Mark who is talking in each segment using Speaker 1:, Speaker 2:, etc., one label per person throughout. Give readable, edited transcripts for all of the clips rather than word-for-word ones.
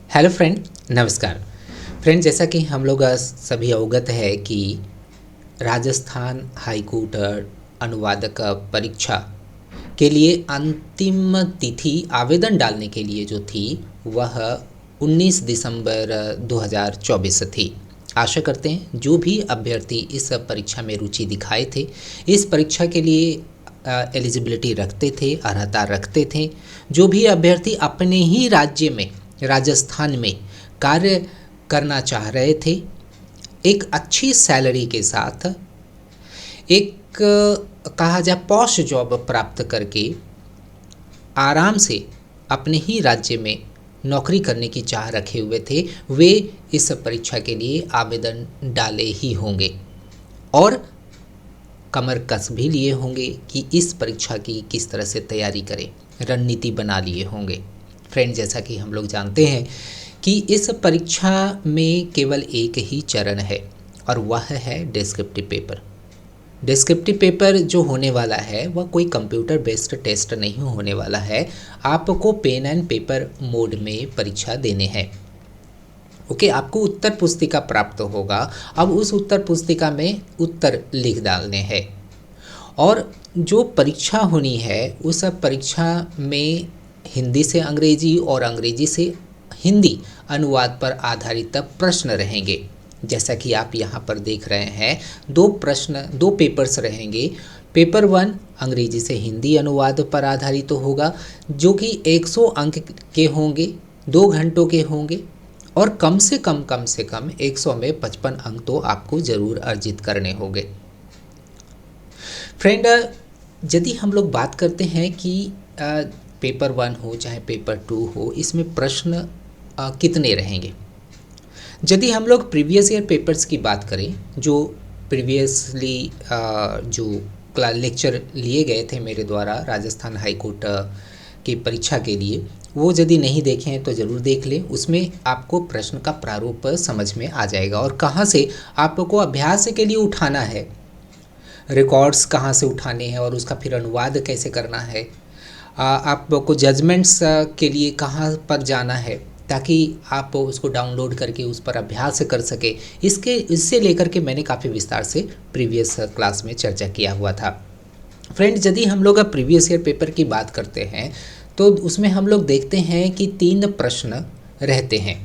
Speaker 1: Hello friend, नमस्कार। Friend, जैसा कि हम लोग सभी अवगत है कि राजस्थान हाई कोर्ट अनुवादक परीक्षा के लिए अंतिम तिथि आवेदन डालने के लिए जो थी वह 19 दिसंबर 2024 थी। आशा करते हैं जो भी अभ्यर्थी इस परीक्षा में रुचि दिखाए थे, इस परीक्षा के लिए एलिजिबिलिटी रखते थे, अर्हता रखते थे, जो भी अभ्यर्थी अपने ही राज्य में राजस्थान में कार्य करना चाह रहे थे, एक अच्छी सैलरी के साथ एक कहा जाए पॉश जॉब प्राप्त करके आराम से अपने ही राज्य में नौकरी करने की चाह रखे हुए थे, वे इस परीक्षा के लिए आवेदन डाले ही होंगे और कमर कस भी लिए होंगे कि इस परीक्षा की किस तरह से तैयारी करें, रणनीति बना लिए होंगे। फ्रेंड, जैसा कि हम लोग जानते हैं कि इस परीक्षा में केवल एक ही चरण है और वह है डिस्क्रिप्टिव पेपर। डिस्क्रिप्टिव पेपर जो होने वाला है वह कोई कंप्यूटर बेस्ड टेस्ट नहीं होने वाला है, आपको पेन एंड पेपर मोड में परीक्षा देने हैं। ओके, आपको उत्तर पुस्तिका प्राप्त होगा। अब उस उत्तर पुस्तिका में उत्तर लिख डालने हैं और जो परीक्षा होनी है उस परीक्षा में हिंदी से अंग्रेजी और अंग्रेजी से हिंदी अनुवाद पर आधारित प्रश्न रहेंगे। जैसा कि आप यहाँ पर देख रहे हैं, दो पेपर्स रहेंगे। पेपर 1 अंग्रेजी से हिंदी अनुवाद पर आधारित तो होगा, जो कि 100 अंक के होंगे, 2 घंटों के होंगे और कम से कम 100 में 55 अंक तो आपको ज़रूर अर्जित करने होंगे। फ्रेंड, यदि हम लोग बात करते हैं कि पेपर 1 हो चाहे पेपर 2 हो, इसमें प्रश्न कितने रहेंगे। यदि हम लोग प्रीवियस ईयर पेपर्स की बात करें, जो प्रीवियसली जो लेक्चर लिए गए थे मेरे द्वारा राजस्थान हाई कोर्ट की परीक्षा के लिए, वो यदि नहीं देखे हैं तो ज़रूर देख लें। उसमें आपको प्रश्न का प्रारूप समझ में आ जाएगा और कहाँ से आपको अभ्यास के लिए उठाना है, रिकॉर्ड्स कहाँ से उठाने हैं और उसका फिर अनुवाद कैसे करना है, आपको जजमेंट्स के लिए कहाँ पर जाना है ताकि आप उसको डाउनलोड करके उस पर अभ्यास कर सके। इससे लेकर के मैंने काफ़ी विस्तार से प्रीवियस क्लास में चर्चा किया हुआ था। फ्रेंड्स, यदि हम लोग अब प्रीवियस ईयर पेपर की बात करते हैं तो उसमें हम लोग देखते हैं कि 3 प्रश्न रहते हैं।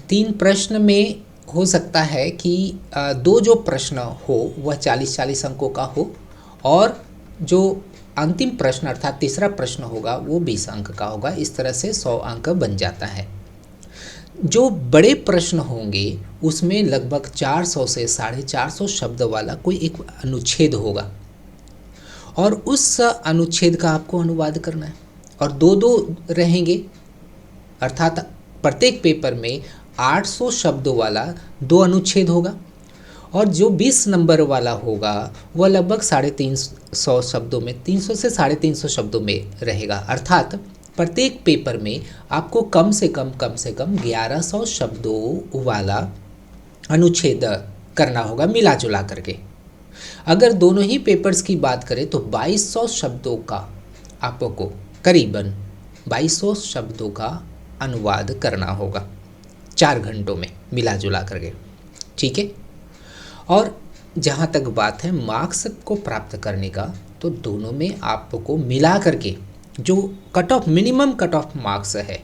Speaker 1: 3 प्रश्न में हो सकता है कि 2 जो प्रश्न हो वह 40-40 अंकों का हो और जो अंतिम प्रश्न अर्थात तीसरा प्रश्न होगा वो 20 अंक का होगा। इस तरह से 100 अंक बन जाता है। जो बड़े प्रश्न होंगे उसमें लगभग 400 से 450 शब्द वाला कोई एक अनुच्छेद होगा और उस अनुच्छेद का आपको अनुवाद करना है और 2-2 रहेंगे, अर्थात प्रत्येक पेपर में 800 शब्दों वाला 2 अनुच्छेद होगा और जो 20 नंबर वाला होगा वह लगभग 350 शब्दों में, 300 से 350 शब्दों में रहेगा। अर्थात प्रत्येक पेपर में आपको कम से कम 1100 शब्दों वाला अनुच्छेद करना होगा मिला जुला करके। अगर दोनों ही पेपर्स की बात करें तो 2200 शब्दों का आपको करीबन 2200 शब्दों का अनुवाद करना होगा 4 घंटों में मिला जुला करके। ठीक है, और जहाँ तक बात है मार्क्स को प्राप्त करने का, तो दोनों में आपको मिला करके जो cut off minimum cut off marks है,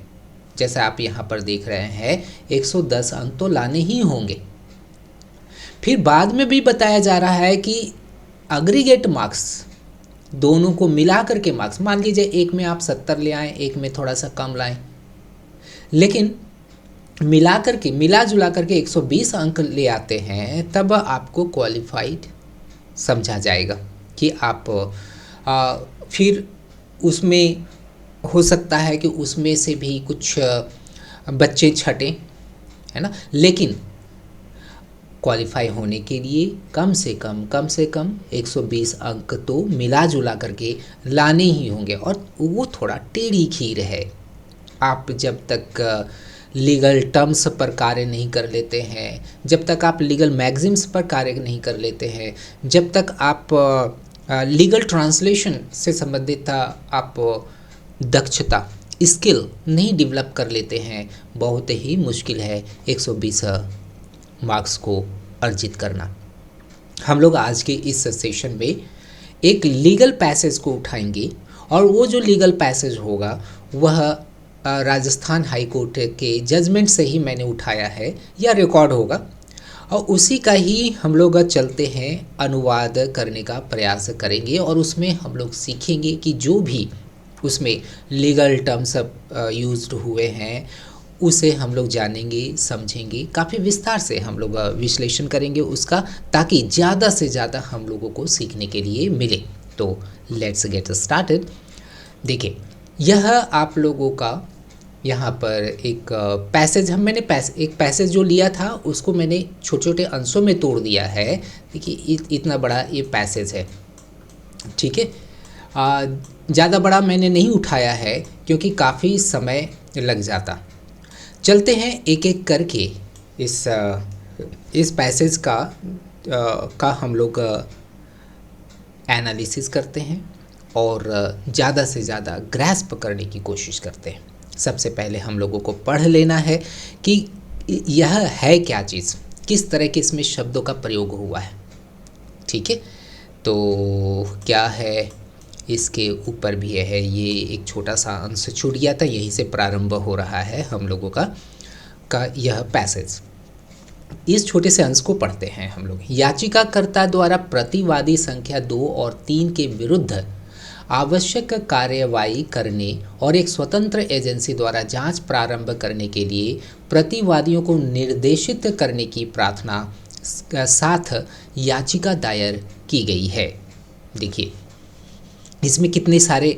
Speaker 1: जैसा आप यहाँ पर देख रहे हैं 110 अंक तो लाने ही होंगे। फिर बाद में भी बताया जा रहा है कि एग्रीगेट मार्क्स दोनों को मिला करके मार्क्स, मान लीजिए एक में आप 70 ले आएँ, एक में थोड़ा सा कम लाएँ, लेकिन मिला जुला करके 120 अंक ले आते हैं, तब आपको क्वालिफाइड समझा जाएगा कि आप फिर उसमें हो सकता है कि उसमें से भी कुछ बच्चे छटें, है ना, लेकिन क्वालिफाई होने के लिए कम से कम 120 अंक तो मिला जुला करके लाने ही होंगे। और वो थोड़ा टेढ़ी खीर है। आप जब तक लीगल टर्म्स पर कार्य नहीं कर लेते हैं, जब तक आप लीगल मैगज़िन्स पर कार्य नहीं कर लेते हैं, जब तक आप लीगल ट्रांसलेशन से संबंधित आप दक्षता स्किल नहीं डेवलप कर लेते हैं, बहुत ही मुश्किल है 120 मार्क्स को अर्जित करना। हम लोग आज के इस सेशन में एक लीगल पैसेज को उठाएंगे और वो जो लीगल पैसेज होगा वह राजस्थान हाई कोर्ट के जजमेंट से ही मैंने उठाया है या रिकॉर्ड होगा, और उसी का ही हम लोग चलते हैं अनुवाद करने का प्रयास करेंगे और उसमें हम लोग सीखेंगे कि जो भी उसमें लीगल टर्म्स यूज्ड हुए हैं उसे हम लोग जानेंगे, समझेंगे, काफ़ी विस्तार से हम लोग विश्लेषण करेंगे उसका, ताकि ज़्यादा से ज़्यादा हम लोगों को सीखने के लिए मिले। तो लेट्स गेट स्टार्टेड। देखिए, यह आप लोगों का यहाँ पर एक पैसेज मैंने एक पैसेज जो लिया था उसको मैंने छोटे छोटे अंशों में तोड़ दिया है। देखिए इतना बड़ा ये पैसेज है, ठीक है। ज़्यादा बड़ा मैंने नहीं उठाया है क्योंकि काफ़ी समय लग जाता। चलते हैं एक एक करके इस पैसेज का हम लोग एनालिसिस करते हैं और ज़्यादा से ज़्यादा ग्रैस्प करने की कोशिश करते हैं। सबसे पहले हम लोगों को पढ़ लेना है कि यह है क्या चीज़, किस तरह के इसमें शब्दों का प्रयोग हुआ है, ठीक है। तो क्या है, इसके ऊपर भी है, ये एक छोटा सा अंश छूट गया था, यहीं से प्रारंभ हो रहा है हम लोगों का यह पैसेज। इस छोटे से अंश को पढ़ते हैं हम लोग। याचिकाकर्ता द्वारा प्रतिवादी संख्या 2 और 3 के विरुद्ध आवश्यक कार्यवाही करने और एक स्वतंत्र एजेंसी द्वारा जांच प्रारंभ करने के लिए प्रतिवादियों को निर्देशित करने की प्रार्थना साथ याचिका दायर की गई है। देखिए इसमें कितने सारे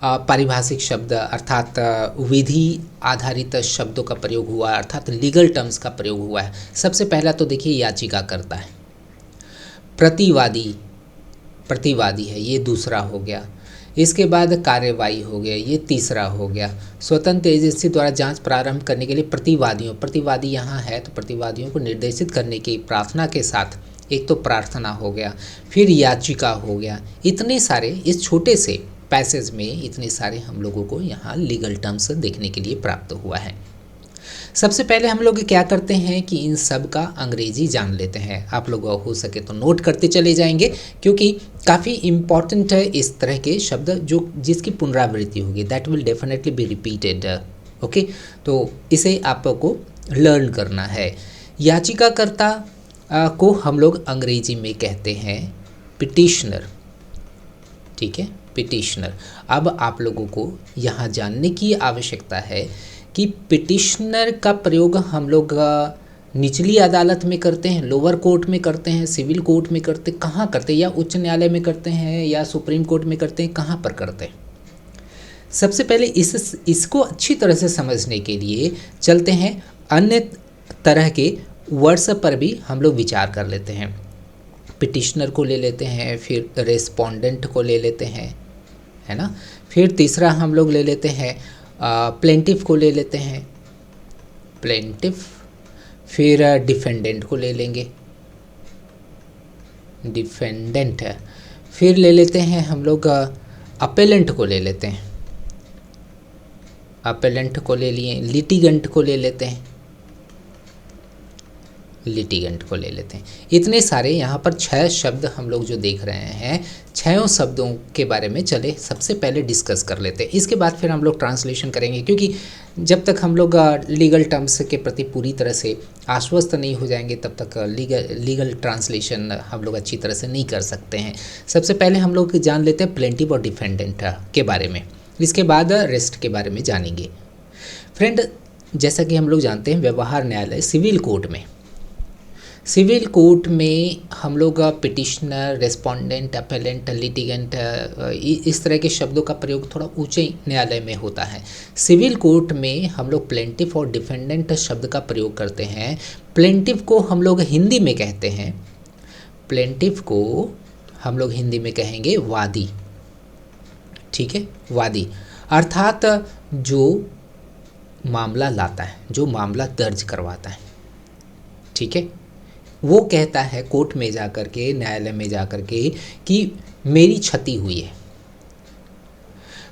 Speaker 1: पारिभाषिक शब्द अर्थात विधि आधारित शब्दों का प्रयोग हुआ है, अर्थात लीगल टर्म्स का प्रयोग हुआ है। सबसे पहला तो देखिए याचिकाकर्ता है, प्रतिवादी है, ये दूसरा हो गया। इसके बाद कार्यवाही हो गया, ये तीसरा हो गया। स्वतंत्र एजेंसी द्वारा जांच प्रारंभ करने के लिए प्रतिवादी यहाँ है तो प्रतिवादियों को निर्देशित करने की प्रार्थना के साथ एक तो प्रार्थना हो गया, फिर याचिका हो गया। इतने सारे इस छोटे से पैसेज में इतने सारे हम लोगों को यहाँ लीगल टर्म्स देखने के लिए प्राप्त हुआ है। सबसे पहले हम लोग क्या करते हैं कि इन सब का अंग्रेजी जान लेते हैं। आप लोग हो सके तो नोट करते चले जाएंगे क्योंकि काफ़ी इम्पॉर्टेंट है इस तरह के शब्द जो जिसकी पुनरावृत्ति होगी, that will definitely be repeated. Okay, तो इसे आपको लर्न करना है। याचिकाकर्ता को हम लोग अंग्रेजी में कहते हैं पिटिशनर, ठीक है, पिटिशनर। अब आप लोगों को यहाँ जानने की आवश्यकता है कि पिटिशनर का प्रयोग हम लोग निचली अदालत में करते हैं, लोअर कोर्ट में करते हैं, सिविल कोर्ट में करते हैं, कहाँ करते हैं, या उच्च न्यायालय में करते हैं या सुप्रीम कोर्ट में करते हैं, कहाँ पर करते हैं। सबसे पहले इसको अच्छी तरह से समझने के लिए चलते हैं अन्य तरह के वर्ड्स पर भी हम लोग विचार कर लेते हैं। पिटिशनर को ले लेते हैं, फिर रेस्पोंडेंट को ले लेते हैं, है ना। फिर तीसरा हम लोग ले लेते हैं प्लेंटिफ को ले लेते हैं, प्लेंटिफ। फिर डिफेंडेंट को ले लेंगे, डिफेंडेंट है। फिर ले लेते हैं हम लोग अपेलेंट को ले लेते हैं, अपेलेंट को ले लिए। लिटिगेंट को ले लेते हैं, लिटिगेंट को ले लेते हैं। इतने सारे यहाँ पर 6 शब्द हम लोग जो देख रहे हैं, 6 शब्दों के बारे में चले सबसे पहले डिस्कस कर लेते हैं। इसके बाद फिर हम लोग ट्रांसलेशन करेंगे, क्योंकि जब तक हम लोग लीगल टर्म्स के प्रति पूरी तरह से आश्वस्त नहीं हो जाएंगे तब तक लीगल ट्रांसलेशन हम लोग अच्छी तरह से नहीं कर सकते हैं। सबसे पहले हम लोग जान लेते हैं प्लेंटिफ और डिफेंडेंट के बारे में, इसके बाद रेस्ट के बारे में जानेंगे। फ्रेंड, जैसा कि हम लोग जानते हैं व्यवहार न्यायालय सिविल कोर्ट में हम लोग पिटिशनर, रेस्पोंडेंट, अपेलेंट, लिटिगेंट इस तरह के शब्दों का प्रयोग थोड़ा ऊंचे न्यायालय में होता है। सिविल कोर्ट में हम लोग प्लेंटिफ और डिफेंडेंट शब्द का प्रयोग करते हैं। प्लेंटिफ को हम लोग हिंदी में कहते हैं, प्लेंटिफ को हम लोग हिंदी में कहेंगे वादी, ठीक है, वादी अर्थात जो मामला लाता है, जो मामला दर्ज करवाता है, ठीक है। वो कहता है कोर्ट में जा कर के, न्यायालय में जा कर के कि मेरी क्षति हुई है।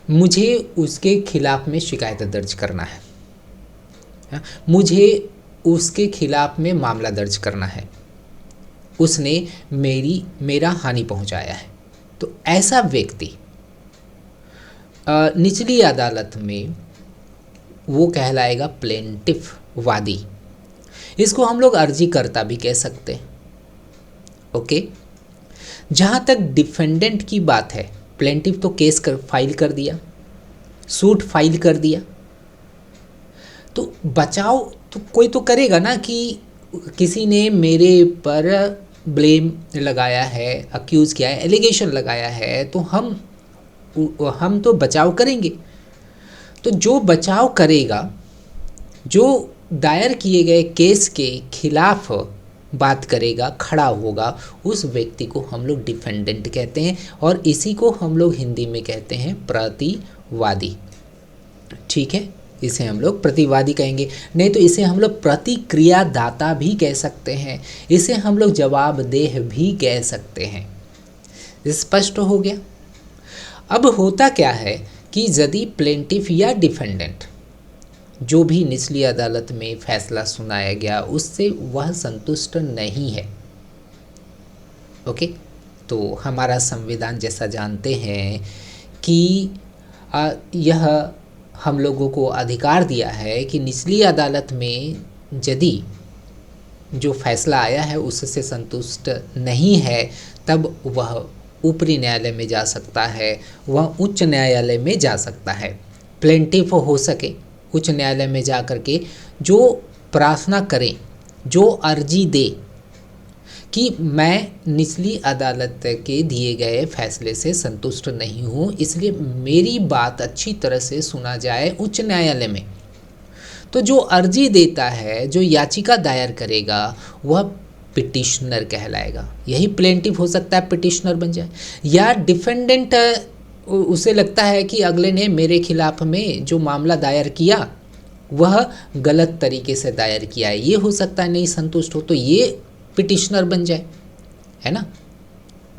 Speaker 1: मुझे उसके खिलाफ में शिकायत दर्ज करना है, हाँ, मुझे उसके खिलाफ में मामला दर्ज करना है, उसने मेरा हानि पहुंचाया है। तो ऐसा व्यक्ति निचली अदालत में वो कहलाएगा प्लेंटिफ वादी। इसको हम लोग अर्जीकर्ता भी कह सकते हैं। ओके, जहाँ तक डिफेंडेंट की बात है, प्लेंटिफ तो फाइल कर दिया, सूट फाइल कर दिया, तो बचाव तो कोई तो करेगा ना कि किसी ने मेरे पर ब्लेम लगाया है, अक्यूज़ किया है, एलिगेशन लगाया है, तो हम तो बचाव करेंगे। तो जो बचाव करेगा, जो दायर किए गए केस के खिलाफ बात करेगा, खड़ा होगा, उस व्यक्ति को हम लोग डिफेंडेंट कहते हैं, और इसी को हम लोग हिंदी में कहते हैं प्रतिवादी। ठीक है, इसे हम लोग प्रतिवादी कहेंगे, नहीं तो इसे हम लोग प्रतिक्रियादाता भी कह सकते हैं, इसे हम लोग जवाबदेह भी कह सकते हैं। स्पष्ट हो गया। अब होता क्या है कि यदि प्लेंटिफ या डिफेंडेंट, जो भी निचली अदालत में फैसला सुनाया गया, उससे वह संतुष्ट नहीं है, ओके, तो हमारा संविधान जैसा जानते हैं कि यह हम लोगों को अधिकार दिया है कि निचली अदालत में यदि जो फैसला आया है उससे संतुष्ट नहीं है, तब वह ऊपरी न्यायालय में जा सकता है, वह उच्च न्यायालय में जा सकता है। प्लेंटिफ हो सके उच्च न्यायालय में जा कर के जो प्रार्थना करे, जो अर्जी दे कि मैं निचली अदालत के दिए गए फैसले से संतुष्ट नहीं हूँ, इसलिए मेरी बात अच्छी तरह से सुना जाए उच्च न्यायालय में। तो जो अर्जी देता है, जो याचिका दायर करेगा, वह पिटिशनर कहलाएगा। यही प्लेंटिफ हो सकता है, पिटिशनर बन जाए। या डिफेंडेंट, उसे लगता है कि अगले ने मेरे खिलाफ में जो मामला दायर किया वह गलत तरीके से दायर किया है, ये हो सकता है नहीं संतुष्ट हो, तो ये पिटिशनर बन जाए, है ना,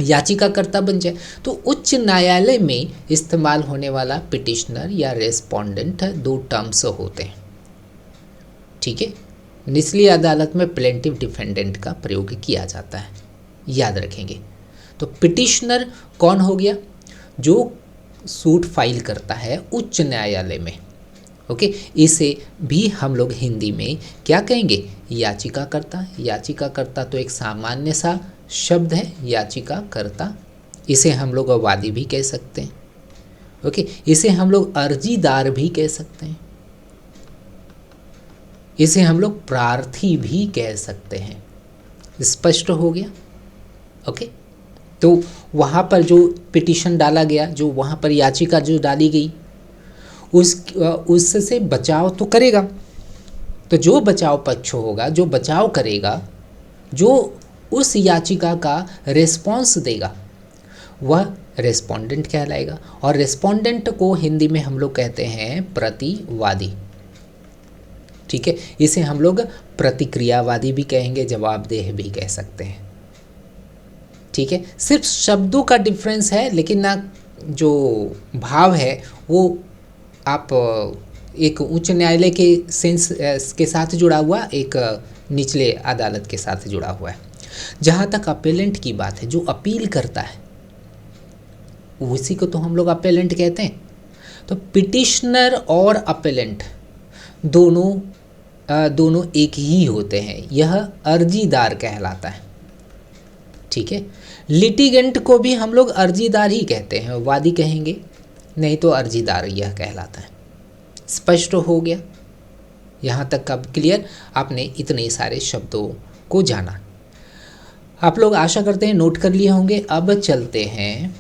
Speaker 1: याचिकाकर्ता बन जाए। तो उच्च न्यायालय में इस्तेमाल होने वाला पिटिशनर या रेस्पोंडेंट 2 टर्म्स होते हैं। ठीक है, निचली अदालत में प्लेंटिफ डिफेंडेंट का प्रयोग किया जाता है, याद रखेंगे। तो पिटिशनर कौन हो गया? जो सूट फाइल करता है उच्च न्यायालय में। ओके, इसे भी हम लोग हिंदी में क्या कहेंगे? याचिकाकर्ता। याचिकाकर्ता तो एक सामान्य सा शब्द है, याचिकाकर्ता। इसे हम लोग वादी भी कह सकते हैं। ओके, इसे हम लोग अर्जीदार भी कह सकते हैं, इसे हम लोग प्रार्थी भी कह सकते हैं। स्पष्ट हो गया? ओके, तो वहाँ पर जो पिटीशन डाला गया, जो वहाँ पर याचिका जो डाली गई, उससे बचाव तो करेगा। तो जो बचाव पक्ष होगा, जो बचाव करेगा, जो उस याचिका का रिस्पॉन्स देगा, वह रेस्पोंडेंट कहलाएगा। और रेस्पोंडेंट को हिंदी में हम लोग कहते हैं प्रतिवादी। ठीक है, इसे हम लोग प्रतिक्रियावादी भी कहेंगे, जवाबदेह भी कह सकते हैं। ठीक है, सिर्फ शब्दों का डिफरेंस है, लेकिन ना जो भाव है वो आप एक उच्च न्यायालय के सेंस के साथ जुड़ा हुआ, एक निचले अदालत के साथ जुड़ा हुआ है। जहाँ तक अपेलेंट की बात है, जो अपील करता है, उसी को तो हम लोग अपेलेंट कहते हैं। तो पिटिशनर और अपेलेंट दोनों एक ही होते हैं, यह अर्जीदार कहलाता है। ठीक है, लिटिगेंट को भी हम लोग अर्जीदार ही कहते हैं, वादी कहेंगे नहीं तो अर्जीदार यह कहलाता है। स्पष्ट हो गया? यहाँ तक कब क्लियर? आपने इतने सारे शब्दों को जाना, आप लोग आशा करते हैं नोट कर लिए होंगे। अब चलते हैं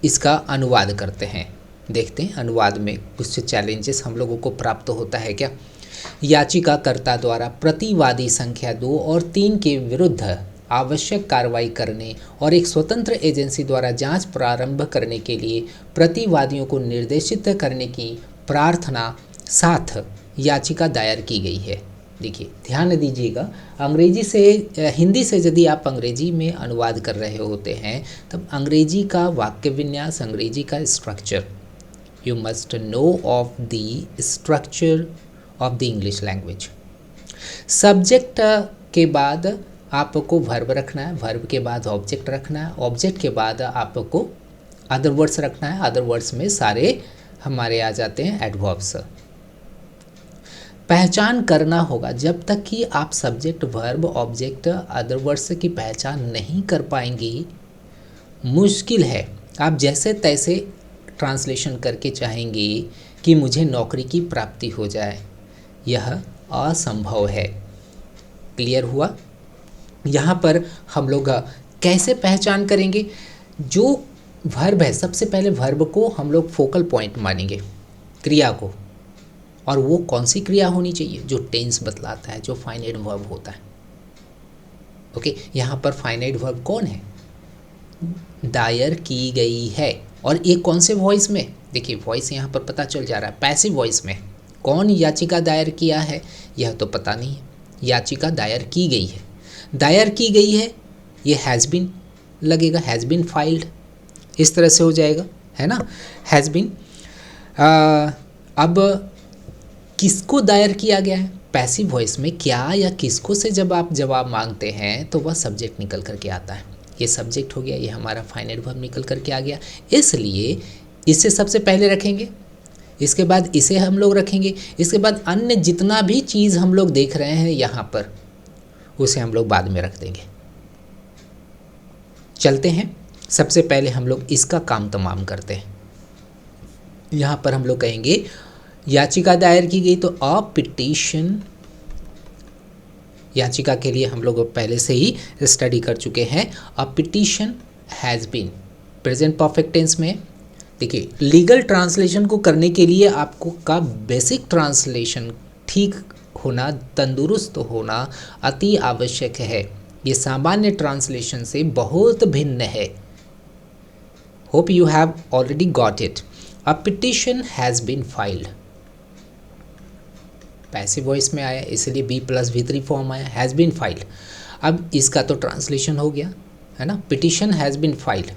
Speaker 1: इसका अनुवाद करते हैं, देखते हैं अनुवाद में कुछ चैलेंजेस हम लोगों को प्राप्त होता है क्या। याचिकाकर्ता द्वारा प्रतिवादी संख्या 2 और 3 के विरुद्ध आवश्यक कार्रवाई करने और एक स्वतंत्र एजेंसी द्वारा जांच प्रारंभ करने के लिए प्रतिवादियों को निर्देशित करने की प्रार्थना साथ याचिका दायर की गई है। देखिए ध्यान दीजिएगा, अंग्रेजी से हिंदी से यदि आप अंग्रेजी में अनुवाद कर रहे होते हैं तब अंग्रेजी का वाक्य विन्यास, अंग्रेजी का structure, you must know of the structure of the English language. Subject के बाद आपको वर्ब रखना है, वर्ब के बाद ऑब्जेक्ट रखना है, ऑब्जेक्ट के बाद आपको अदर वर्ड्स रखना है, अदर वर्ड्स में सारे हमारे आ जाते हैं एडवर्ब्स। पहचान करना होगा, जब तक कि आप subject verb object other words की पहचान नहीं कर पाएंगे मुश्किल है। आप जैसे तैसे ट्रांसलेशन करके चाहेंगे कि मुझे नौकरी की प्राप्ति हो जाए, यह असंभव है। क्लियर हुआ? यहाँ पर हम लोग कैसे पहचान करेंगे? जो वर्ब है, सबसे पहले वर्ब को हम लोग फोकल पॉइंट मानेंगे, क्रिया को, और वो कौन सी क्रिया होनी चाहिए? जो टेंस बतलाता है, जो फाइनाइट वर्ब होता है। ओके, यहाँ पर फाइनाइट वर्ब कौन है? दायर की गई है। और ये कौन से वॉइस में? देखिए वॉइस यहाँ पर पता चल जा रहा है, पैसिव वॉइस में। कौन याचिका दायर किया है यह तो पता नहीं है, याचिका दायर की गई है। दायर की गई है, ये हैज़ बीन लगेगा, हैज़ बीन फाइल्ड, इस तरह से हो जाएगा, है ना, हैज़ बीन। अब किसको दायर किया गया है? पैसिव वॉइस में क्या या किसको से जब आप जवाब मांगते हैं तो वह सब्जेक्ट निकल करके आता है। ये सब्जेक्ट हो गया, ये हमारा फाइनाइट वर्ब निकल करके आ गया, इसलिए इसे सबसे पहले रखेंगे, इसके बाद इसे हम लोग रखेंगे, इसके बाद अन्य जितना भी चीज़ हम लोग देख रहे हैं यहाँ पर उसे हम लोग बाद में रख देंगे। चलते हैं, सबसे पहले हम लोग इसका काम तमाम करते हैं। यहाँ पर हम लोग कहेंगे याचिका दायर की गई, तो अ पिटीशन, याचिका के लिए हम लोग पहले से ही स्टडी कर चुके हैं। A petition has been, present perfect tense में। देखिए लीगल ट्रांसलेशन को करने के लिए आपको का बेसिक ट्रांसलेशन ठीक होना, तंदुरुस्त होना अति आवश्यक है। ये सामान्य ट्रांसलेशन से बहुत भिन्न है। Hope you have already got it. A petition has been filed, passive voice में आया इसलिए B+V3 फॉर्म आया, हैज़ बीन फाइल्ड। अब इसका तो ट्रांसलेशन हो गया, है ना, पिटीशन हैज़ बीन फाइल्ड।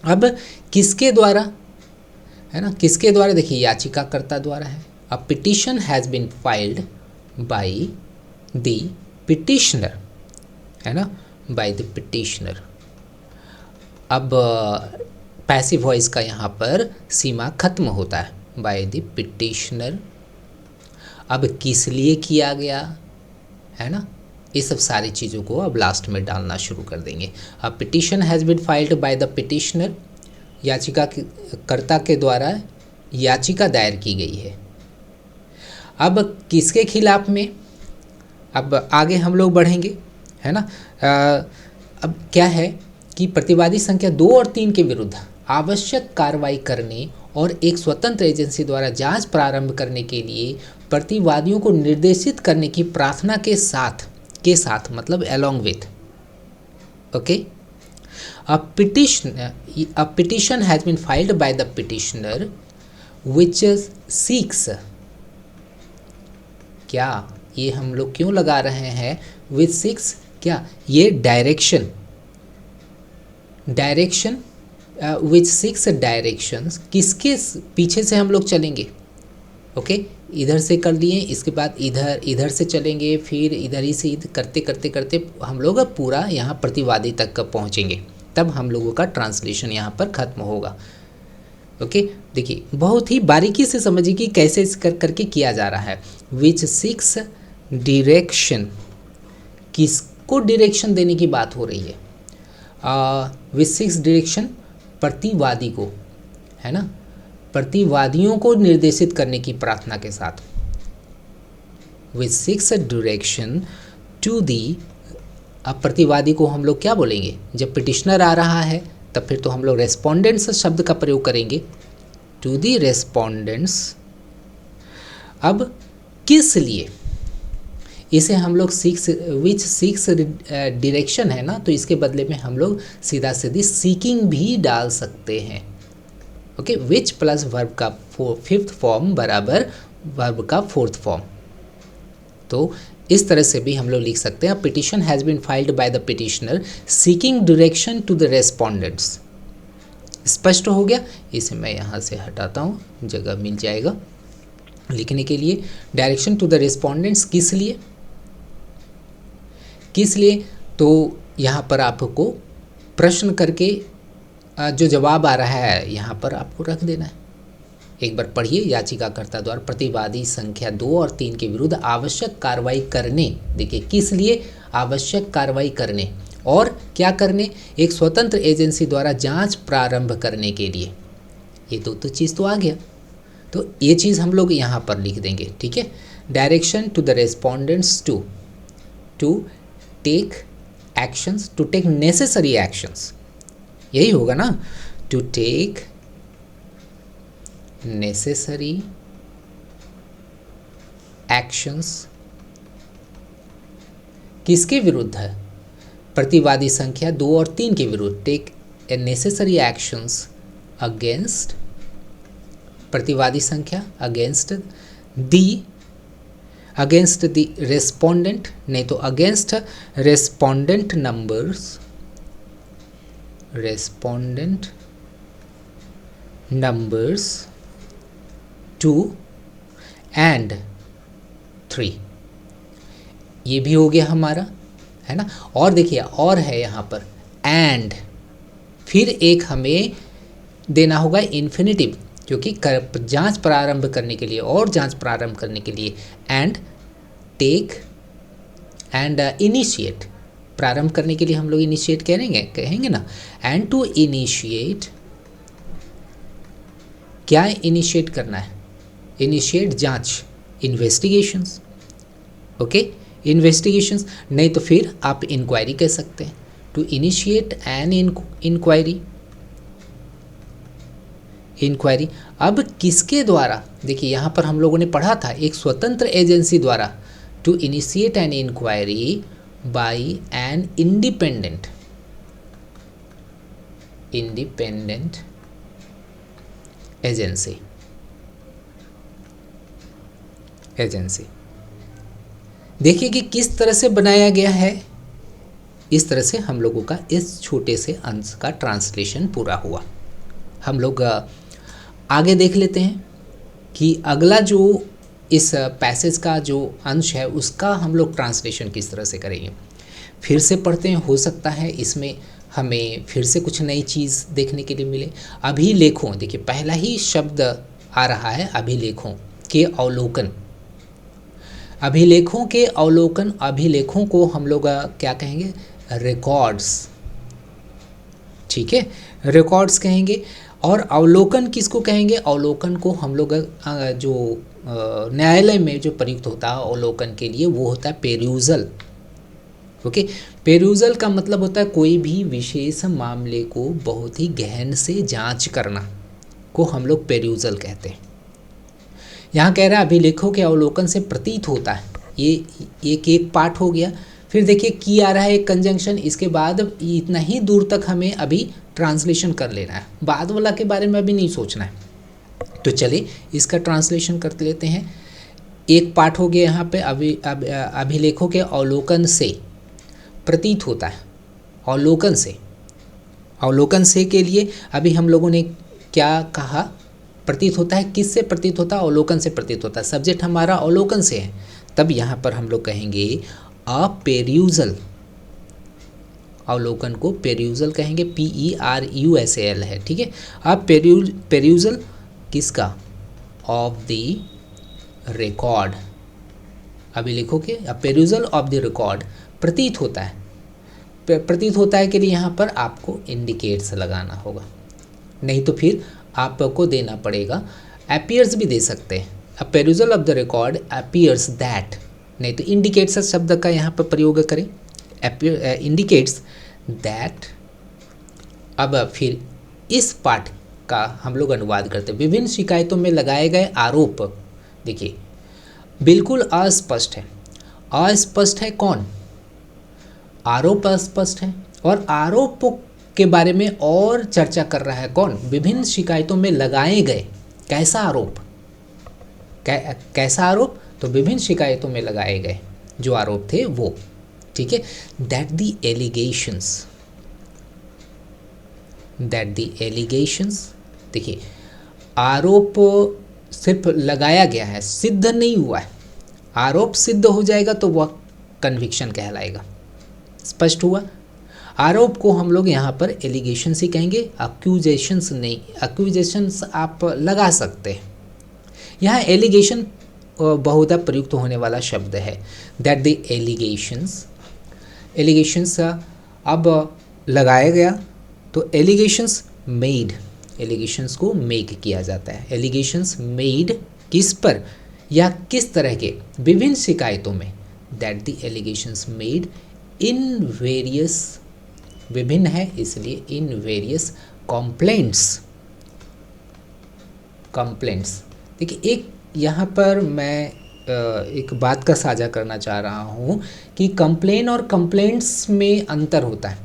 Speaker 1: अब किसके द्वारा, है ना, किसके द्वारा? देखिए याचिकाकर्ता द्वारा है। अब petition has been filed by the petitioner, है ना, बाय द पिटिशनर। अब पैसिव वॉइस का यहाँ पर सीमा खत्म होता है, बाय द पिटिशनर। अब किस लिए किया गया, है ना, ये सब सारी चीज़ों को अब लास्ट में डालना शुरू कर देंगे। अब petition has been filed by the petitioner, याचिकाकर्ता के द्वारा याचिका दायर की गई है। अब किसके खिलाफ में? अब आगे हम लोग बढ़ेंगे, है ना। अब क्या है कि प्रतिवादी संख्या 2 और 3 के विरुद्ध आवश्यक कार्रवाई करने और एक स्वतंत्र एजेंसी द्वारा जांच प्रारंभ करने के लिए प्रतिवादियों को निर्देशित करने की प्रार्थना के साथ मतलब along with, okay, a petition has been filed by the petitioner which seeks, क्या ये हम लोग क्यों लगा रहे हैं with seeks? क्या ये डायरेक्शन which seeks directions, किसके पीछे से हम लोग चलेंगे? ओके, इधर से कर दिए, इसके बाद इधर से चलेंगे, फिर इधर ही से करते करते करते हम लोग पूरा यहाँ प्रतिवादी तक पहुँचेंगे, तब हम लोगों का ट्रांसलेशन यहाँ पर ख़त्म होगा। ओके, देखिए बहुत ही बारीकी से समझिए कि कैसे करके किया जा रहा है। विच सिक्स डिरेक्शन, किसको डिरेक्शन देने की बात हो रही है? विच सिक्स डिरेक्शन, प्रतिवादी को, है ना, प्रतिवादियों को निर्देशित करने की प्रार्थना के साथ। विच सिक्स डायरेक्शन टू दी, अब प्रतिवादी को हम लोग क्या बोलेंगे? जब पिटिशनर आ रहा है तब फिर तो हम लोग रेस्पोंडेंट्स शब्द का प्रयोग करेंगे, टू दी रेस्पोंडेंट्स। अब किस लिए? इसे हम लोग विच सिक्स डायरेक्शन है ना, तो इसके बदले में हम लोग सीधा सीधी सीकिंग भी डाल सकते हैं। ओके, विच प्लस वर्ब का 5th फॉर्म बराबर वर्ब का 4th फॉर्म। तो इस तरह से भी हम लोग लिख सकते हैं, petition has been filed by the petitioner seeking direction to the respondents. स्पष्ट हो गया। इसे मैं यहाँ से हटाता हूँ, जगह मिल जाएगा लिखने के लिए। डायरेक्शन टू द रेस्पोंडेंट्स किस लिए, किस लिए? तो यहाँ पर आपको प्रश्न करके जो जवाब आ रहा है यहाँ पर आपको रख देना है। एक बार पढ़िए। याचिकाकर्ता द्वारा प्रतिवादी संख्या 2 और 3 के विरुद्ध आवश्यक कार्रवाई करने, देखिए किस लिए आवश्यक कार्रवाई करने और क्या करने, एक स्वतंत्र एजेंसी द्वारा जांच प्रारंभ करने के लिए। ये दो तो चीज़ तो आ गया, तो ये चीज़ हम लोग यहाँ पर लिख देंगे, ठीक है। Direction to the respondents to take actions, to take necessary actions, यही होगा ना, टू टेक नेसेसरी एक्शंस। किसके विरुद्ध है? प्रतिवादी संख्या 2 और 3 के विरुद्ध। Take a necessary actions against, प्रतिवादी संख्या अगेंस्ट द रेस्पोंडेंट, नहीं तो against respondent numbers, respondent numbers 2 and 3। ये भी हो गया हमारा, है ना। और देखिए और है यहाँ पर एंड, फिर एक हमें देना होगा इन्फिनिटिव, क्योंकि जांच प्रारंभ करने के लिए और जांच प्रारंभ करने के लिए एंड टेक एंड इनिशिएट, प्रारंभ करने के लिए हम लोग इनिशिएट कहेंगे ना। एंड टू इनिशिएट, क्या इनिशिएट करना है? इनिशिएट जांच, इन्वेस्टिगेशंस, ओके, इन्वेस्टिगेशंस, नहीं तो फिर आप इंक्वायरी कह सकते हैं। To initiate an inquiry, inquiry. अब किसके द्वारा? देखिए यहाँ पर हम लोगों ने पढ़ा था, एक स्वतंत्र एजेंसी द्वारा। To initiate an inquiry by an independent agency. देखिए कि किस तरह से बनाया गया है। इस तरह से हम लोगों का इस छोटे से अंश का ट्रांसलेशन पूरा हुआ। हम लोग आगे देख लेते हैं कि अगला जो इस पैसेज का जो अंश है उसका हम लोग ट्रांसलेशन किस तरह से करेंगे। फिर से पढ़ते हैं, हो सकता है इसमें हमें फिर से कुछ नई चीज़ देखने के लिए मिले। अभिलेखों, देखिए पहला ही शब्द आ रहा है, अभिलेखों के अवलोकन। अभिलेखों के अवलोकन, अभिलेखों को हम लोग क्या कहेंगे? रिकॉर्ड्स, ठीक है, रिकॉर्ड्स कहेंगे। और अवलोकन किसको कहेंगे? अवलोकन को हम लोग जो न्यायालय में जो प्रयुक्त होता है अवलोकन के लिए वो होता है पेरूजल, ओके। पेरूजल का मतलब होता है कोई भी विशेष मामले को बहुत ही गहन से जांच करना को हम लोग पेरूजल कहते हैं। यहाँ कह रहा है अभिलेखों के अवलोकन से प्रतीत होता है, ये एक पार्ट हो गया। फिर देखिए की आ रहा है एक कंजंक्शन, इसके बाद इतना ही दूर तक हमें अभी ट्रांसलेशन कर लेना है, बाद वाला के बारे में अभी नहीं सोचना है। तो चलिए इसका ट्रांसलेशन कर लेते हैं। एक पार्ट हो गया यहाँ पे, अभिलेखों के अवलोकन से प्रतीत होता है, अवलोकन से के लिए अभी हम लोगों ने क्या कहा? प्रतीत होता है, किससे प्रतीत होता है? अवलोकन से प्रतीत होता है। सब्जेक्ट हमारा अवलोकन से है, तब यहाँ पर हम लोग कहेंगे अ पेरूजल, अवलोकन को पेरूजल कहेंगे, PERUSAL है, ठीक है। अब पेरूजल किसका? ऑफ द रिकॉर्ड, अभिलेखों के पेरूजल ऑफ द रिकॉर्ड प्रतीत होता है। प्रतीत होता है के लिए यहाँ पर आपको इंडिकेट्स लगाना होगा, नहीं तो फिर आपको देना पड़ेगा अपीयर्स भी दे सकते हैं। A perusal of the record appears that, नहीं तो इंडिकेट्स शब्द का यहाँ पर प्रयोग करें, इंडिकेट्स दैट। अब फिर इस पाठ का हम लोग अनुवाद करते हैं। विभिन्न शिकायतों में लगाए गए आरोप, देखिए बिल्कुल अस्पष्ट है। अस्पष्ट है कौन? आरोप अस्पष्ट है, और आरोपों के बारे में और चर्चा कर रहा है कौन? विभिन्न शिकायतों में लगाए गए। कैसा आरोप? कैसा आरोप? तो विभिन्न शिकायतों में लगाए गए जो आरोप थे वो, ठीक है। दैट द एलिगेशंस, देखिए आरोप सिर्फ लगाया गया है, सिद्ध नहीं हुआ है। आरोप सिद्ध हो जाएगा तो वह कन्विक्शन कहलाएगा। स्पष्ट हुआ। आरोप को हम लोग यहाँ पर एलिगेशंस ही कहेंगे, अक्यूजेशंस नहीं। अक्यूजेशंस आप लगा सकते हैं, यहाँ एलिगेशन बहुधा प्रयुक्त होने वाला शब्द है। दैट द एलिगेशंस अब लगाया गया तो एलिगेशंस मेड, एलिगेशंस को मेक किया जाता है। एलिगेशंस मेड किस पर या किस तरह के विभिन्न शिकायतों में। That the allegations made in various, विभिन्न है इसलिए इन वेरियस कंप्लेंट्स। देखिए एक यहाँ पर मैं एक बात का साझा करना चाह रहा हूँ कि कंप्लेन और कंप्लेंट्स में अंतर होता है।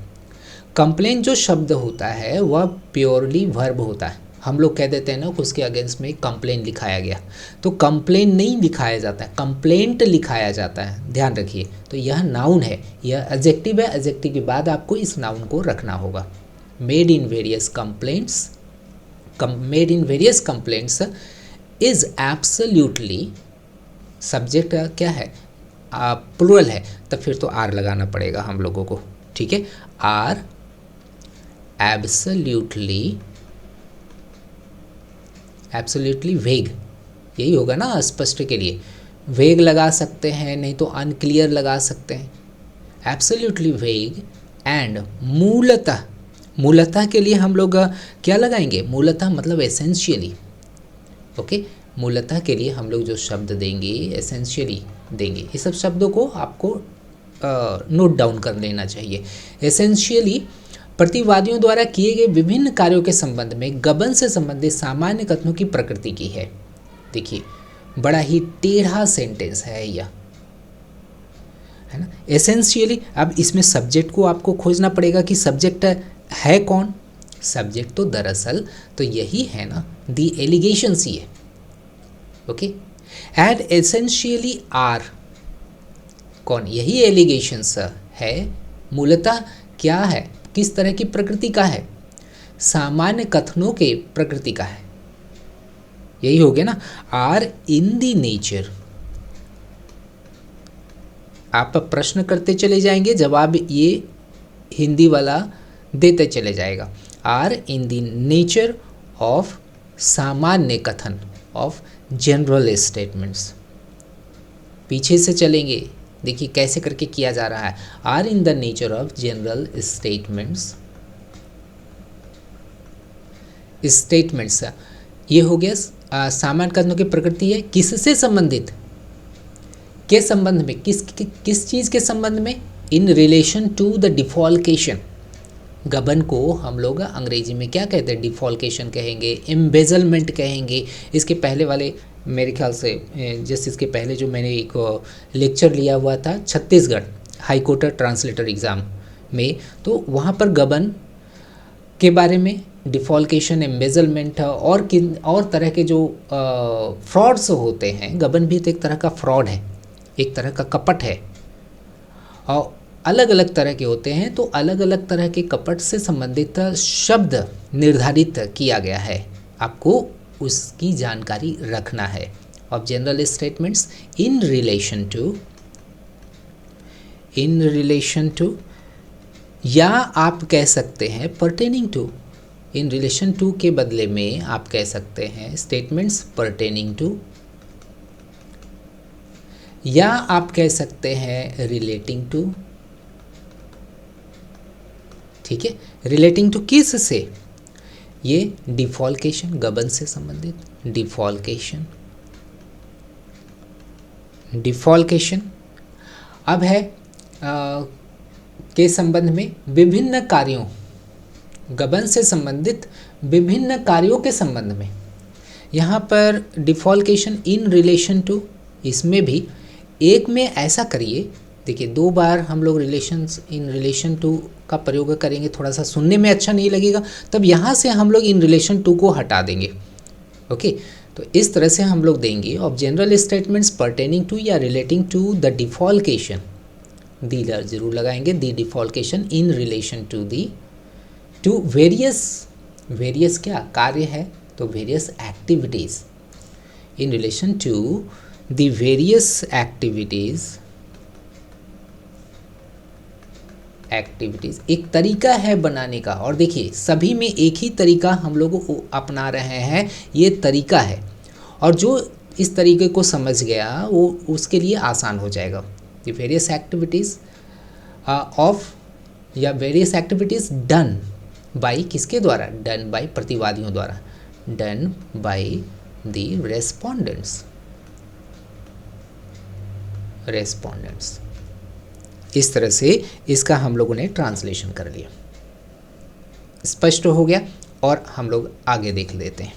Speaker 1: कंप्लेन जो शब्द होता है वह प्योरली वर्ब होता है। हम लोग कह देते हैं ना उसके अगेंस्ट में कंप्लेन लिखाया गया, तो कंप्लेन नहीं लिखाया जाता है, कंप्लेंट लिखाया जाता है, ध्यान रखिए। तो यह नाउन है, यह एडजेक्टिव है, एडजेक्टिव के बाद आपको इस नाउन को रखना होगा। Made in various complaints is absolutely, subject क्या है, प्लुरल है, तो फिर तो आर लगाना पड़ेगा हम लोगों को, ठीक है। आर एब्सोल्यूटली वेग, यही होगा ना स्पष्ट के लिए। वेग लगा सकते हैं, नहीं तो अनक्लियर लगा सकते हैं। एब्सोल्यूटली वेग एंड मूलतः के लिए हम लोग क्या लगाएंगे, मूलतः मतलब एसेंशियली, ओके। मूलतः के लिए हम लोग जो शब्द देंगे एसेंशियली देंगे। ये सब शब्दों को आपको नोट डाउन कर लेना चाहिए। एसेंशियली प्रतिवादियों द्वारा किए गए विभिन्न कार्यों के संबंध में गबन से संबंधित सामान्य कथनों की प्रकृति की है। देखिए बड़ा ही टेढ़ा सेंटेंस है यह, है ना। एसेंशियली, अब इसमें सब्जेक्ट को आपको खोजना पड़ेगा कि सब्जेक्ट है कौन। सब्जेक्ट तो दरअसल तो यही है ना, दी एलिगेशंस ही है, ओके। एंड एसेंशियली आर कौन, यही एलिगेशंस है। मूलतः क्या है, किस तरह की प्रकृति का है, सामान्य कथनों के प्रकृति का है, यही हो गया ना। आर इन दी नेचर, आप प्रश्न करते चले जाएंगे, जवाब ये हिंदी वाला देते चले जाएगा। Are in the nature of सामान्य कथन, ऑफ जनरल स्टेटमेंट्स। पीछे से चलेंगे, देखिए कैसे करके किया जा रहा है। Are in the nature of general statements, ये हो गया सामान्य कथनों की प्रकृति है। किससे संबंधित, के संबंध में, किस चीज़ के संबंध में, इन रिलेशन टू द डिफॉल्केशन। गबन को हम लोग अंग्रेजी में क्या कहते हैं, डिफॉल्केशन कहेंगे, एम्बेजलमेंट कहेंगे। इसके पहले वाले मेरे ख्याल से जस्ट इसके पहले जो मैंने एक लेक्चर लिया हुआ था छत्तीसगढ़ हाईकोर्ट ट्रांसलेटर एग्ज़ाम में, तो वहाँ पर गबन के बारे में, डिफॉल्केशन, एम्बेजलमेंट और किन और तरह के जो फ्रॉड्स होते हैं, गबन भी तो एक तरह का फ्रॉड है, एक तरह का कपट है, और अलग अलग तरह के होते हैं। तो अलग अलग तरह के कपट से संबंधित शब्द निर्धारित किया गया है, आपको उसकी जानकारी रखना है। Of general statements in relation to, या आप कह सकते हैं pertaining to. In relation to के बदले में आप कह सकते हैं स्टेटमेंट्स पर्टेनिंग टू, या आप कह सकते हैं रिलेटिंग टू, ठीक है। रिलेटिंग टू किस से, ये डिफॉल्केशन, गबन से संबंधित डिफॉल्केशन। अब है के संबंध में विभिन्न कार्यों, गबन से संबंधित विभिन्न कार्यों के संबंध में। यहाँ पर डिफॉल्केशन इन रिलेशन टू, इसमें भी एक में ऐसा करिए, देखिए दो बार हम लोग इन रिलेशन टू का प्रयोग करेंगे, थोड़ा सा सुनने में अच्छा नहीं लगेगा, तब यहाँ से हम लोग इन रिलेशन टू को हटा देंगे, ओके। तो इस तरह से हम लोग देंगे of general statements pertaining to या relating to the defalcation, the जरूर लगाएंगे, the defalcation in relation to the to various, various क्या कार्य है, तो various activities, in relation to the various activities, activities एक तरीका है बनाने का। और देखिए सभी में एक ही तरीका हम लोग अपना रहे हैं, ये तरीका है, और जो इस तरीके को समझ गया वो उसके लिए आसान हो जाएगा। द वेरियस एक्टिविटीज़ ऑफ या वेरियस एक्टिविटीज़ डन बाय किसके द्वारा, डन बाय प्रतिवादियों द्वारा, done by the respondents, respondents. इस तरह से इसका हम लोगों ने ट्रांसलेशन कर लिया, स्पष्ट हो गया। और हम लोग आगे देख लेते हैं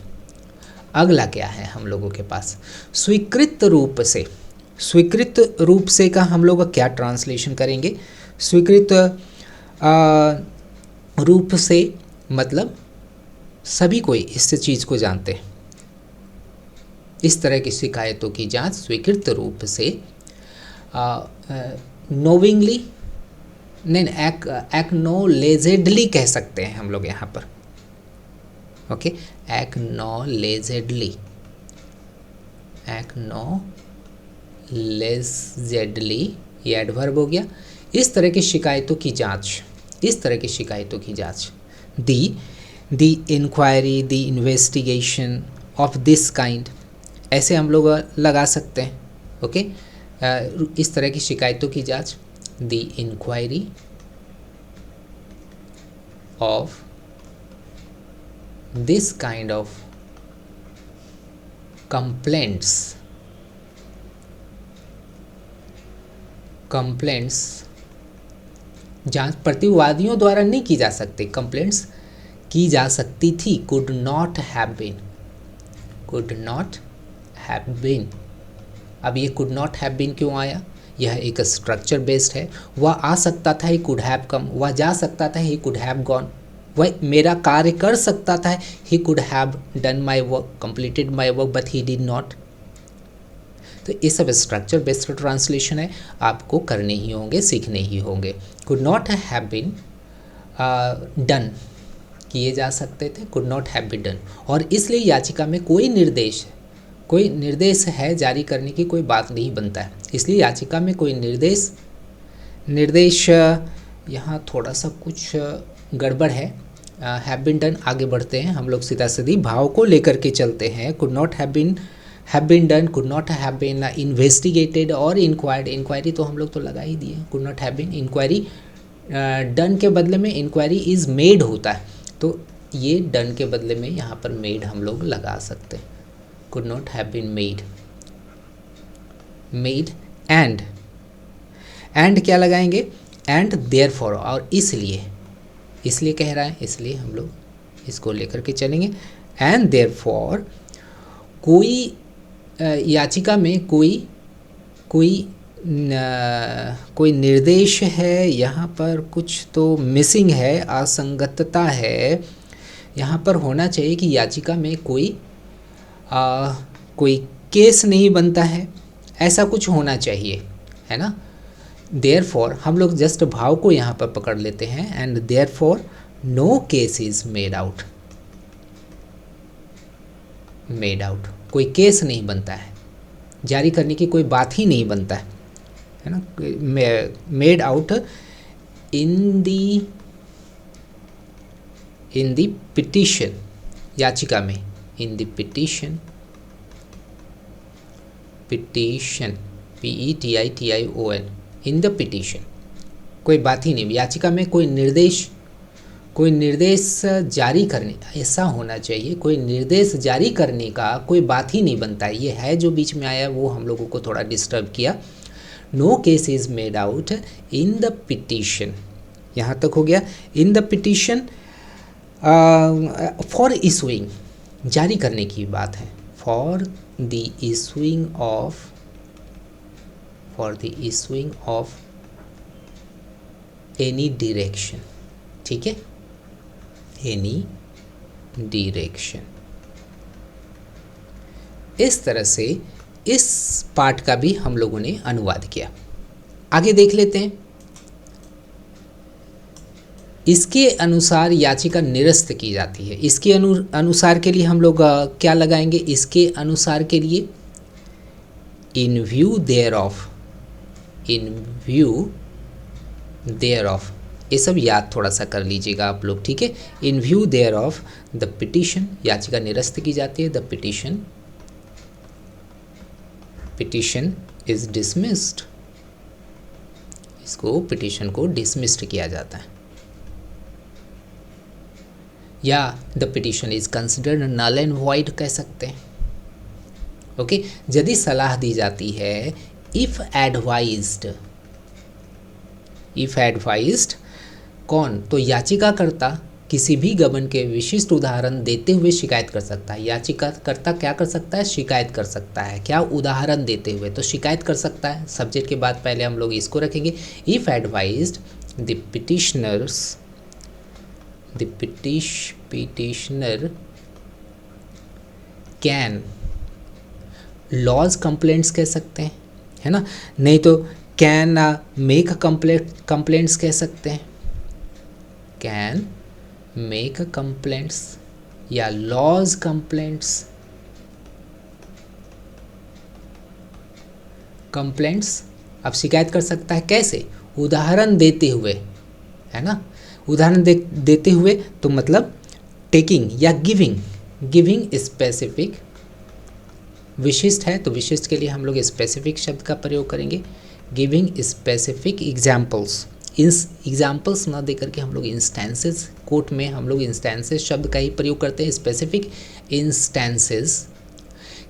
Speaker 1: अगला क्या है हम लोगों के पास, स्वीकृत रूप से। स्वीकृत रूप से का हम लोग क्या ट्रांसलेशन करेंगे, स्वीकृत रूप से मतलब सभी कोई इस चीज़ को जानते हैं। इस तरह की शिकायतों की जांच स्वीकृत रूप से नोविंगली नहीं, एक्नोलेजेडली कह सकते हैं हम लोग यहाँ पर, ओके, एक्नोलेजेडली, एक्नोलेजेडली ये एडवर्ब हो गया। इस तरह की शिकायतों की जांच, इस तरह की शिकायतों की जांच, the inquiry, the investigation of this kind, ऐसे हम लोग लगा सकते हैं, ओके। इस तरह की शिकायतों की जांच, the inquiry of this kind of complaints, complaints जांच प्रतिवादियों द्वारा नहीं की जा सकती, कंप्लेंट्स की जा सकती थी, could not have been, could not have been. अब ये कुड नॉट हैव बीन क्यों आया, यह एक स्ट्रक्चर बेस्ड है। वह आ सकता था, ही कुड हैव कम, वह जा सकता था, ही कुड हैव गॉन, वह मेरा कार्य कर सकता था, he could have done my work, completed my work, but he did not. तो ये सब स्ट्रक्चर बेस्ड ट्रांसलेशन है, आपको करने ही होंगे, सीखने ही होंगे। Could not have been done किए जा सकते थे, could not have been done, और इसलिए याचिका में कोई निर्देश है जारी करने की कोई बात नहीं बनता है। इसलिए याचिका में कोई निर्देश यहाँ थोड़ा सा कुछ गड़बड़ है, हैव बीन डन। आगे बढ़ते हैं हम लोग, सीधा सीधी भाव को लेकर के चलते हैं। Could not have been done, could not have been investigated और इंक्वायर्ड, इंक्वायरी तो हम लोग तो लगा ही दिए, could not have been inquiry, done के बदले में इंक्वायरी इज़ मेड होता है, तो ये डन के बदले में यहाँ पर मेड हम लोग लगा सकते हैं, could not have been made, and क्या लगाएंगे, and therefore, और इसलिए कह रहा है, इसलिए हम लोग इसको लेकर के चलेंगे। and therefore कोई याचिका में कोई निर्देश है, यहाँ पर कुछ तो मिसिंग है, असंगतता है। यहाँ पर होना चाहिए कि याचिका में कोई केस नहीं बनता है, ऐसा कुछ होना चाहिए, है ना। देयरफॉर हम लोग जस्ट भाव को यहाँ पर पकड़ लेते हैं, and therefore no case is made out, कोई केस नहीं बनता है, जारी करने की कोई बात ही नहीं बनता है ना। मेड आउट इन दी पिटीशन, याचिका में, इन the petition PETITION, in the petition, कोई बात ही नहीं, याचिका में कोई निर्देश जारी करने, ऐसा होना चाहिए, कोई निर्देश जारी करने का कोई बात ही नहीं बनता है। ये है जो बीच में आया वो हम लोगों को थोड़ा डिस्टर्ब किया। No case is made out in the petition, यहाँ तक हो गया। In the petition for issuing, जारी करने की बात है, for the issuing of any direction, ठीक है, एनी डायरेक्शन। इस तरह से इस पाठ का भी हम लोगों ने अनुवाद किया। आगे देख लेते हैं। इसके अनुसार याचिका निरस्त की जाती है। इसके अनुसार के लिए हम लोग क्या लगाएंगे? इसके अनुसार के लिए in view thereof, in view thereof, ये सब याद थोड़ा सा कर लीजिएगा आप लोग, ठीक है। In view thereof the petition, याचिका निरस्त की जाती है। द पिटिशन इज डिसमिस्ड, इसको पिटिशन को डिसमिस्ड किया जाता है। या the petition is considered null and void कह सकते हैं। ओके, यदि सलाह दी जाती है इफ एडवाइज्ड, इफ एडवाइज्ड कौन? तो याचिकाकर्ता किसी भी गबन के विशिष्ट उदाहरण देते हुए शिकायत कर सकता है। याचिकाकर्ता क्या कर सकता है? शिकायत कर सकता है। क्या? उदाहरण देते हुए, तो शिकायत कर सकता है। सब्जेक्ट के बाद पहले हम लोग इसको रखेंगे। If advised the petitioners, the petitioner can, lodge complaints कह सकते हैं, है ना। नहीं तो कैन मेक कंप्लेंट्स कह सकते हैं। कैन मेक कंप्लेंट्स या लॉज कंप्लेंट्स, कंप्लेंट्स। अब शिकायत कर सकता है कैसे? उदाहरण देते हुए, है ना। उदाहरण देते हुए तो मतलब टेकिंग या गिविंग स्पेसिफिक, विशिष्ट है तो विशिष्ट के लिए हम लोग स्पेसिफिक शब्द का प्रयोग करेंगे। गिविंग स्पेसिफिक एग्जाम्पल्स, एग्जाम्पल्स ना दे करके हम लोग इंस्टेंसेस, कोर्ट में हम लोग इंस्टेंसेस शब्द का ही प्रयोग करते हैं। स्पेसिफिक इंस्टेंसेस,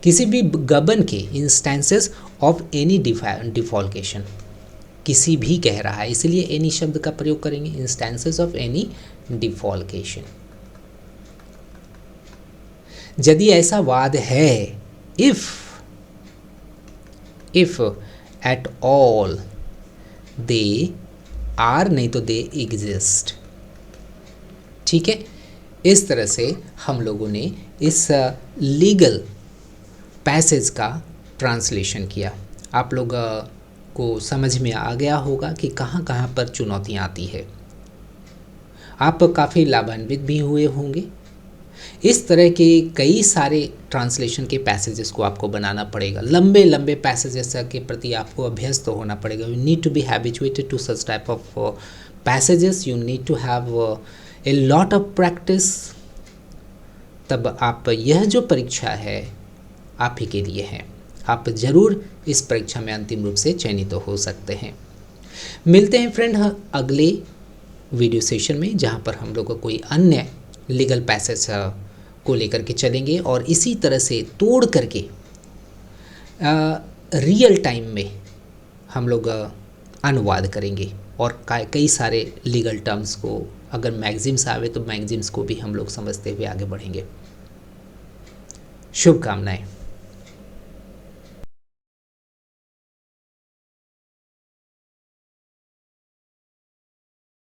Speaker 1: किसी भी गबन के इंस्टेंसेस ऑफ एनी डिफॉल्केशन, किसी भी कह रहा है इसलिए एनी शब्द का प्रयोग करेंगे। Instances of any defalcation. यदि ऐसा वाद है, if at all they are, नहीं तो दे एग्जिस्ट, ठीक है। इस तरह से हम लोगों ने इस लीगल पैसेज का ट्रांसलेशन किया। आप लोग को समझ में आ गया होगा कि कहाँ कहाँ पर चुनौतियाँ आती है। आप काफ़ी लाभान्वित भी हुए होंगे। इस तरह के कई सारे ट्रांसलेशन के पैसेजेस को आपको बनाना पड़ेगा। लंबे लंबे पैसेजेस के प्रति आपको अभ्यस्त होना पड़ेगा। You need to be habituated to such type of passages. You need to have a lot of practice. तब आप, यह जो परीक्षा है आप ही के लिए है। आप ज़रूर इस परीक्षा में अंतिम रूप से चयनित हो सकते हैं। मिलते हैं फ्रेंड अगले वीडियो सेशन में, जहाँ पर हम लोग कोई अन्य लीगल पैसेज को लेकर के चलेंगे और इसी तरह से तोड़ करके रियल टाइम में हम लोग अनुवाद करेंगे और कई सारे लीगल टर्म्स को, अगर मैगजीम्स आवे तो मैगजीम्स को भी हम लोग समझते हुए आगे बढ़ेंगे। शुभकामनाएं।